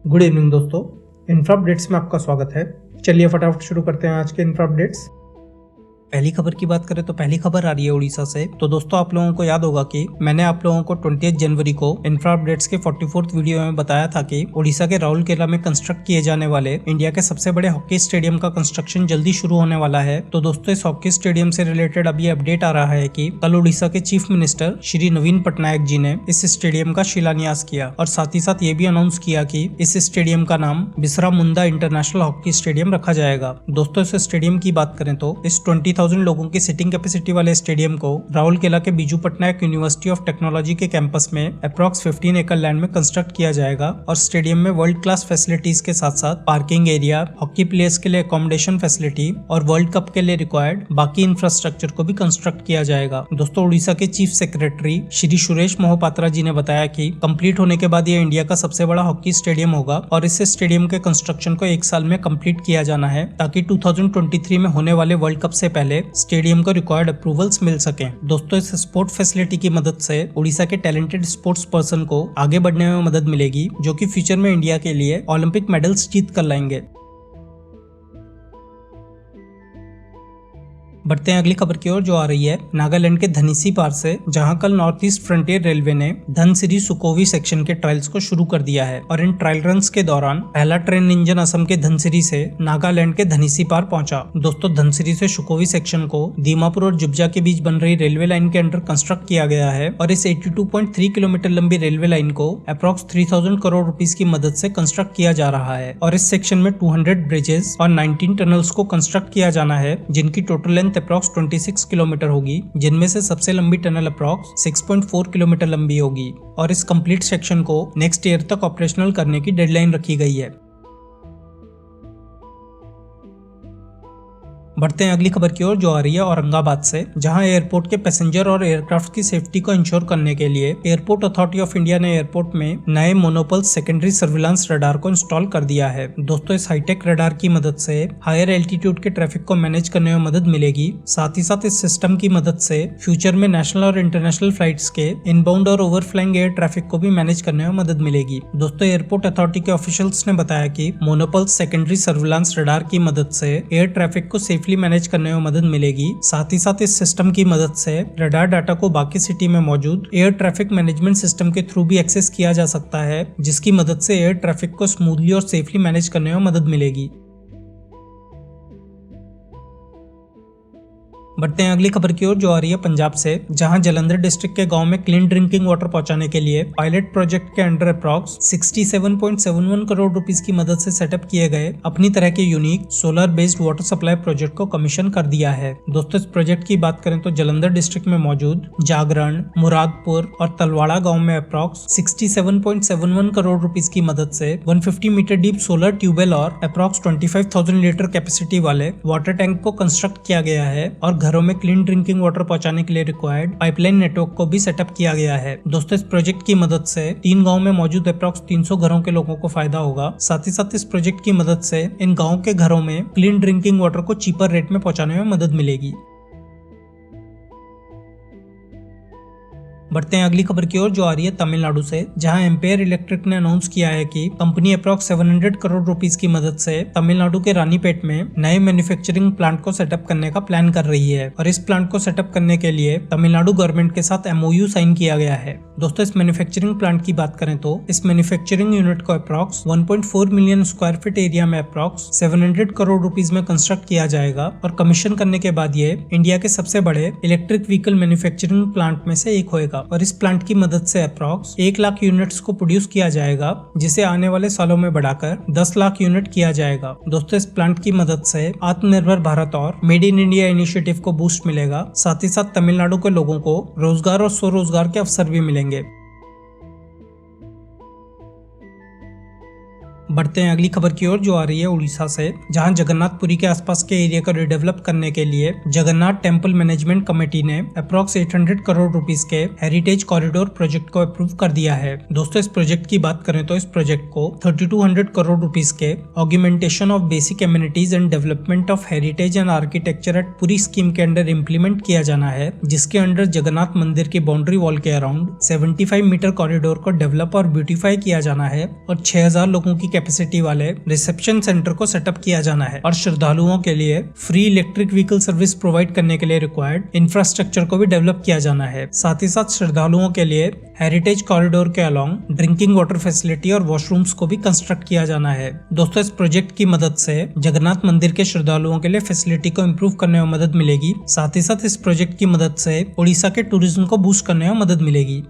Good evening दोस्तों, infra updates में आपका स्वागत है। चलिए फटाफट शुरू करते हैं आज के इंफ्रा अपडेट्स। पहली खबर की बात करें तो पहली खबर आ रही है उड़ीसा से। तो दोस्तों आप लोगों को याद होगा कि मैंने आप लोगों को 20 जनवरी को इंफ्रा अपडेट्स के 44th वीडियो में बताया था कि उड़ीसा के राउरकेला में कंस्ट्रक्ट किए जाने वाले इंडिया के सबसे बड़े हॉकी स्टेडियम का कंस्ट्रक्शन जल्दी शुरू होने वाला है। तो दोस्तों इस हॉकी स्टेडियम से रिलेटेड अभी अपडेट आ रहा है कि कल उड़ीसा के चीफ मिनिस्टर श्री नवीन पटनायक जी ने इस स्टेडियम का शिलान्यास किया और साथ ही साथ ये भी अनाउंस किया कि इस स्टेडियम का नाम बिसरा मुंडा इंटरनेशनल हॉकी स्टेडियम रखा जाएगा। दोस्तों इस स्टेडियम की बात करें तो इस 20,000 लोगों की सिटिंग कैपेसिटी वाले स्टेडियम को राउरकेला के Biju Patnaik university of technology के कैंपस में अप्रॉक्स 15 एकड़ लैंड में कंस्ट्रक्ट किया जाएगा और स्टेडियम में वर्ल्ड क्लास फैसिलिटीज के साथ साथ पार्किंग एरिया, हॉकी प्लेयर्स के लिए अकोमोडेशन फैसिलिटी और वर्ल्ड कप के लिए रिक्वायर्ड बाकी इंफ्रास्ट्रक्चर को भी कंस्ट्रक्ट किया जाएगा। दोस्तों उड़ीसा के चीफ सेक्रेटरी श्री सुरेश मोहपात्रा जी ने बताया कि कंप्लीट होने के बाद यह इंडिया का सबसे बड़ा हॉकी स्टेडियम होगा और इस स्टेडियम के कंस्ट्रक्शन को 1 साल में कंप्लीट किया जाना है ताकि 2023 में होने वाले वर्ल्ड कप से पहले स्टेडियम को रिक्वायर्ड अप्रूवल्स मिल सकें। दोस्तों इस स्पोर्ट फैसिलिटी की मदद से उड़ीसा के टैलेंटेड स्पोर्ट्स पर्सन को आगे बढ़ने में मदद मिलेगी जो कि फ्यूचर में इंडिया के लिए ओलंपिक मेडल्स जीत कर लाएंगे। बढ़ते हैं अगली खबर की ओर जो आ रही है नागालैंड के धनीसी पार से, जहां कल नॉर्थ ईस्ट फ्रंटियर रेलवे ने धनसिरी सुकोवी सेक्शन के ट्रायल्स को शुरू कर दिया है और इन ट्रायल रन्स के दौरान पहला ट्रेन इंजन असम के धनसिरी से नागालैंड के धनीसी पार पहुंचा। दोस्तों धनसिरी से सुकोवी सेक्शन को दीमापुर और जुब्जा के बीच बन रही रेलवे लाइन के अंडर कंस्ट्रक्ट किया गया है और इस 82.3 किलोमीटर लंबी रेलवे लाइन को अप्रॉक्स 3000 करोड़ रुपीस की मदद से कंस्ट्रक्ट किया जा रहा है और इस सेक्शन में 200 ब्रिजेस और 19 टनल्स को कंस्ट्रक्ट किया जाना है जिनकी टोटल लेंथ अप्रॉक्स 26 किलोमीटर होगी, जिनमें से सबसे लंबी टनल अप्रॉक्स 6.4 किलोमीटर लंबी होगी और इस कंप्लीट सेक्शन को नेक्स्ट ईयर तक ऑपरेशनल करने की डेडलाइन रखी गई है। बढ़ते हैं अगली खबर की ओर जो आ रही है औरंगाबाद से, जहां एयरपोर्ट के पैसेंजर और एयरक्राफ्ट की सेफ्टी को इंश्योर करने के लिए एयरपोर्ट अथॉरिटी ऑफ इंडिया ने एयरपोर्ट में नए मोनोपल्स सेकेंडरी सर्विलांस रडार को इंस्टॉल कर दिया है। दोस्तों इस हाईटेक रडार की मदद से हायर एल्टीट्यूड के ट्रैफिक को मैनेज करने में मदद मिलेगी। साथ ही साथ इस सिस्टम की मदद से फ्यूचर में नेशनल और इंटरनेशनल फ्लाइट्स के इनबाउंड और ओवरफ्लाइंग एयर ट्रैफिक को भी मैनेज करने में मदद मिलेगी। दोस्तों एयरपोर्ट अथॉरिटी के ऑफिशियल्स ने बताया कि मोनोपल्स सेकेंडरी सर्विलांस रडार की मदद से एयर ट्रैफिक को मैनेज करने में मदद मिलेगी। साथ ही साथ इस सिस्टम की मदद से रडार डाटा को बाकी सिटी में मौजूद एयर ट्रैफिक मैनेजमेंट सिस्टम के थ्रू भी एक्सेस किया जा सकता है, जिसकी मदद से एयर ट्रैफिक को स्मूथली और सेफली मैनेज करने में मदद मिलेगी। बढ़ते हैं अगली खबर की ओर जो आ रही है पंजाब से, जहां जालंधर डिस्ट्रिक्ट के गांव में क्लीन ड्रिंकिंग वाटर पहुंचाने के लिए पायलट प्रोजेक्ट के अंडर अप्रॉक्स 67.71 करोड़ रुपीस की मदद से सेटअप किए गए अपनी तरह के unique solar based water supply project को कमीशन कर दिया है। दोस्तों इस प्रोजेक्ट की बात करें तो जालंधर डिस्ट्रिक्ट में मौजूद जागरण, मुरादपुर और तलवाड़ा गाँव में अप्रॉक्स 67.71 करोड़ रुपीस की मदद से 150 मीटर डीप सोलर ट्यूबवेल और अप्रॉक्स 25,000 लीटर कैपेसिटी वाले वाटर टैंक को कंस्ट्रक्ट किया गया है और घरों में क्लीन ड्रिंकिंग वाटर पहुंचाने के लिए रिक्वायर्ड पाइपलाइन नेटवर्क को भी सेटअप किया गया है। दोस्तों इस प्रोजेक्ट की मदद से 3 गांव में मौजूद अप्रॉक्स 300 घरों के लोगों को फायदा होगा। साथ ही साथ इस प्रोजेक्ट की मदद से इन गांव के घरों में क्लीन ड्रिंकिंग वाटर को चीपर रेट में पहुंचाने में मदद मिलेगी। बढ़ते हैं अगली खबर की ओर जो आ रही है तमिलनाडु से, जहां एम्पेयर इलेक्ट्रिक ने अनाउंस किया है कि कंपनी अप्रॉक्स 700 करोड़ रुपीस की मदद से तमिलनाडु के रानीपेट में नए मैन्युफैक्चरिंग प्लांट को सेटअप करने का प्लान कर रही है और इस प्लांट को सेटअप करने के लिए तमिलनाडु गवर्नमेंट के साथ MOU साइन किया गया है। दोस्तों इस मैन्युफैक्चरिंग प्लांट की बात करें तो इस मैन्युफैक्चरिंग यूनिट को approx 1.4 million square feet area में अप्रॉक्स 700 करोड़ रुपीस में कंस्ट्रक्ट किया जाएगा और कमीशन करने के बाद ये इंडिया के सबसे बड़े इलेक्ट्रिक व्हीकल मैन्युफैक्चरिंग प्लांट में से एक होगा और इस प्लांट की मदद से अप्रॉक्स 1 लाख यूनिट्स को प्रोड्यूस किया जाएगा, जिसे आने वाले सालों में बढ़ाकर 10 लाख यूनिट किया जाएगा। दोस्तों इस प्लांट की मदद से आत्मनिर्भर भारत और मेड इन इंडिया इनिशिएटिव को बूस्ट मिलेगा। साथ ही साथ तमिलनाडु के लोगों को रोजगार और स्वरोजगार के अवसर भी मिलेंगे। बढ़ते हैं अगली खबर की ओर जो आ रही है उड़ीसा से, जहां जगन्नाथपुरी के आसपास के एरिया को रिडेवलप करने के लिए जगन्नाथ टेम्पल मैनेजमेंट कमेटी ने अप्रॉक्स 800 करोड़ रुपीस के हेरिटेज कॉरिडोर प्रोजेक्ट को अप्रूव कर दिया है। दोस्तों इस प्रोजेक्ट की बात करें तो इस प्रोजेक्ट को 3200 करोड़ रुपीस के augmentation of basic amenities and development of heritage and architecture at Puri scheme के अंडर इम्प्लीमेंट किया जाना है, जिसके अंडर जगन्नाथ मंदिर की बाउंड्री वॉल के अराउंड 75 मीटर कॉरिडोर को डेवलप और ब्यूटीफाई किया जाना है और 6000 लोगों की कैपेसिटी वाले रिसेप्शन सेंटर को सेटअप किया जाना है और श्रद्धालुओं के लिए free electric vehicle service provide करने के लिए रिक्वायर्ड इंफ्रास्ट्रक्चर को भी डेवलप किया जाना है। साथ ही साथ श्रद्धालुओं के लिए हेरिटेज कॉरिडोर के अलोंग ड्रिंकिंग वाटर फैसिलिटी और वॉशरूम्स को भी कंस्ट्रक्ट किया जाना है। दोस्तों, इस प्रोजेक्ट की मदद से जगन्नाथ मंदिर के श्रद्धालुओं के लिए फैसिलिटी को इम्प्रूव करने में मदद मिलेगी। साथ ही साथ इस प्रोजेक्ट की मदद से उड़ीसा के टूरिज्म को बूस्ट करने में मदद मिलेगी।